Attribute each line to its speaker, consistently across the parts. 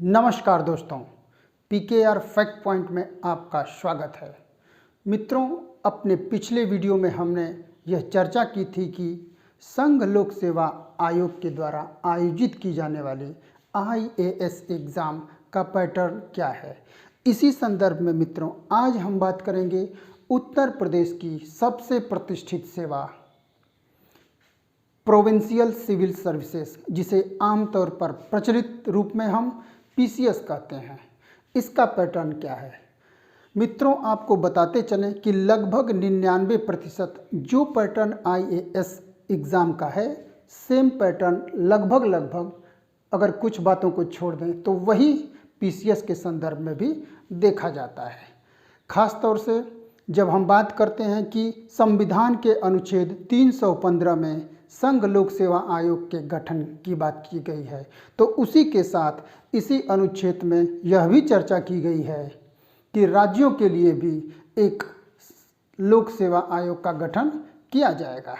Speaker 1: नमस्कार दोस्तों, PKR fact point में आपका स्वागत है। मित्रों, अपने पिछले वीडियो में हमने यह चर्चा की थी कि संघ लोक सेवा आयोग के द्वारा आयोजित की जाने वाली आईएएस एग्ज़ाम का पैटर्न क्या है। इसी संदर्भ में मित्रों, आज हम बात करेंगे उत्तर प्रदेश की सबसे प्रतिष्ठित सेवा प्रोविंशियल सिविल सर्विसेज, जिसे आमतौर पर प्रचलित रूप में हम पीसीएस कहते हैं। इसका पैटर्न क्या है मित्रों, आपको बताते चलें कि लगभग 99% जो पैटर्न आईएएस एग्ज़ाम का है, सेम पैटर्न लगभग अगर कुछ बातों को छोड़ दें तो वही पीसीएस के संदर्भ में भी देखा जाता है। खास तौर से जब हम बात करते हैं कि संविधान के अनुच्छेद 315 में संघ लोक सेवा आयोग के गठन की बात की गई है, तो उसी के साथ इसी अनुच्छेद में यह भी चर्चा की गई है कि राज्यों के लिए भी एक लोक सेवा आयोग का गठन किया जाएगा।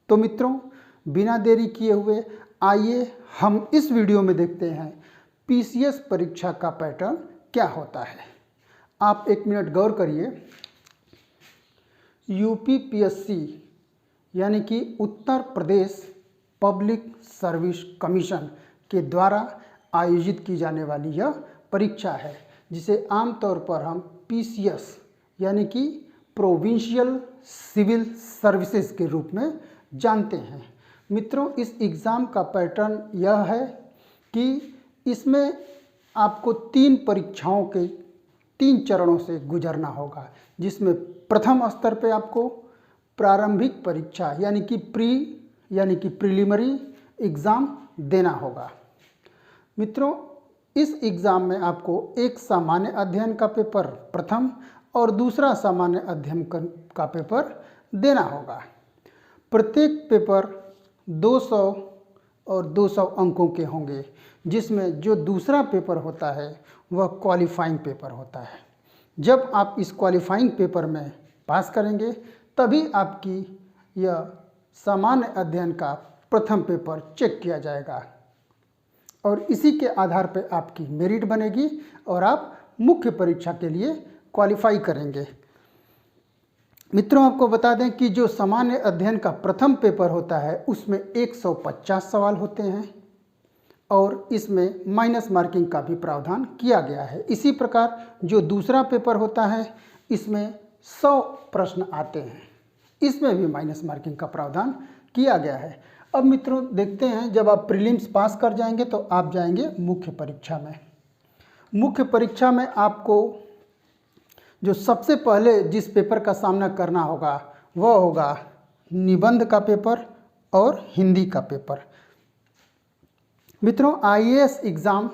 Speaker 1: तो मित्रों, बिना देरी किए हुए आइए हम इस वीडियो में देखते हैं पीसीएस परीक्षा का पैटर्न क्या होता है। आप एक मिनट गौर करिए। यूपीपीएससी यानी कि Uttar Pradesh public service commission के द्वारा आयोजित की जाने वाली यह परीक्षा है, जिसे आमतौर पर हम पीसीएस यानी कि प्रोविंशियल सिविल सर्विसेज के रूप में जानते हैं। मित्रों, इस एग्ज़ाम का पैटर्न यह है कि इसमें आपको 3 परीक्षाओं के 3 चरणों से गुजरना होगा, जिसमें प्रथम स्तर पे आपको प्रारंभिक परीक्षा यानी कि प्रीलिमिनरी एग्ज़ाम देना होगा। मित्रों, इस एग्ज़ाम में आपको एक सामान्य अध्ययन का पेपर प्रथम और दूसरा सामान्य अध्ययन का पेपर देना होगा। प्रत्येक पेपर 200 और 200 अंकों के होंगे, जिसमें जो दूसरा पेपर होता है वह क्वालिफाइंग पेपर होता है। जब आप इस क्वालिफाइंग पेपर में पास करेंगे तभी आपकी यह सामान्य अध्ययन का प्रथम पेपर चेक किया जाएगा और इसी के आधार पर आपकी मेरिट बनेगी और आप मुख्य परीक्षा के लिए क्वालिफाई करेंगे। मित्रों, आपको बता दें कि जो सामान्य अध्ययन का प्रथम पेपर होता है उसमें 150 सवाल होते हैं और इसमें माइनस मार्किंग का भी प्रावधान किया गया है। इसी प्रकार जो दूसरा पेपर होता है इसमें 100 प्रश्न आते हैं, इसमें भी माइनस मार्किंग का प्रावधान किया गया है। अब मित्रों देखते हैं, जब आप प्रीलिम्स पास कर जाएंगे तो आप जाएंगे मुख्य परीक्षा में। मुख्य परीक्षा में आपको जो सबसे पहले जिस पेपर का सामना करना होगा वह होगा निबंध का पेपर और हिंदी का पेपर। मित्रों, आईएएस एग्ज़ाम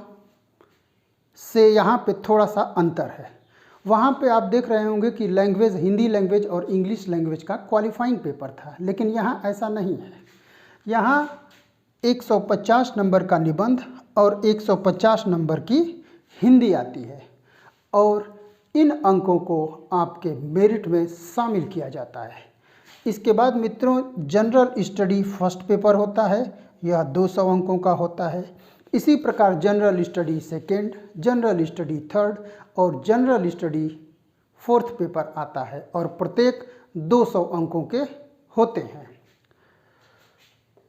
Speaker 1: से यहाँ पे थोड़ा सा अंतर है। वहाँ पे आप देख रहे होंगे कि लैंग्वेज, हिंदी लैंग्वेज और इंग्लिश लैंग्वेज का क्वालिफाइंग पेपर था, लेकिन यहाँ ऐसा नहीं है। यहाँ 150 नंबर का निबंध और 150 नंबर की हिंदी आती है और इन अंकों को आपके मेरिट में शामिल किया जाता है। इसके बाद मित्रों, जनरल स्टडी फर्स्ट पेपर होता है, यह 200 अंकों का होता है। इसी प्रकार general study second, general study third और जनरल स्टडी फोर्थ पेपर आता है और प्रत्येक 200 अंकों के होते हैं।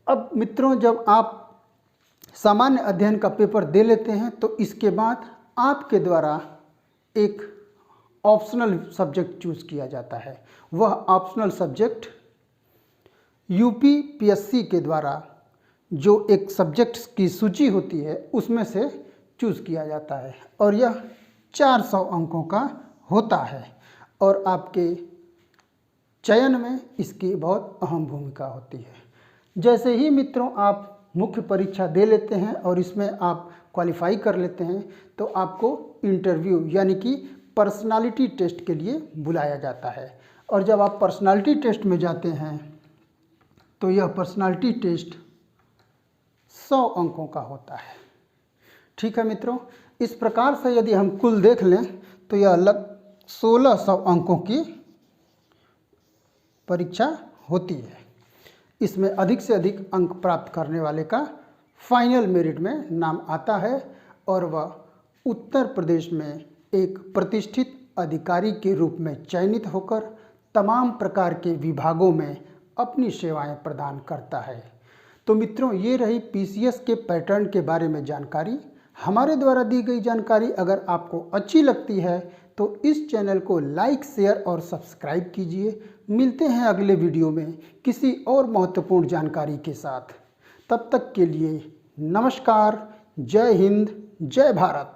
Speaker 1: अब मित्रों, जब आप सामान्य अध्ययन का पेपर दे लेते हैं तो इसके बाद आपके द्वारा एक ऑप्शनल सब्जेक्ट चूज़ किया जाता है। वह ऑप्शनल सब्जेक्ट यूपीपीएससी के द्वारा जो एक सब्जेक्ट्स की सूची होती है उसमें से चूज़ किया जाता है और यह 400 अंकों का होता है और आपके चयन में इसकी बहुत अहम भूमिका होती है। जैसे ही मित्रों आप मुख्य परीक्षा दे लेते हैं और इसमें आप क्वालिफाई कर लेते हैं तो आपको इंटरव्यू यानी कि पर्सनालिटी टेस्ट के लिए बुलाया जाता है और जब आप पर्सनालिटी टेस्ट में जाते हैं तो यह पर्सनालिटी टेस्ट 100 अंकों का होता है। ठीक है मित्रों, इस प्रकार से यदि हम कुल देख लें तो यह लगभग 1600 अंकों की परीक्षा होती है। इसमें अधिक से अधिक अंक प्राप्त करने वाले का फाइनल मेरिट में नाम आता है और वह उत्तर प्रदेश में एक प्रतिष्ठित अधिकारी के रूप में चयनित होकर तमाम प्रकार के विभागों में अपनी सेवाएं प्रदान करता है। तो मित्रों, ये रही पीसीएस के पैटर्न के बारे में जानकारी। हमारे द्वारा दी गई जानकारी अगर आपको अच्छी लगती है तो इस चैनल को लाइक, शेयर और सब्सक्राइब कीजिए। मिलते हैं अगले वीडियो में किसी और महत्वपूर्ण जानकारी के साथ। तब तक के लिए नमस्कार। जय हिंद, जय भारत।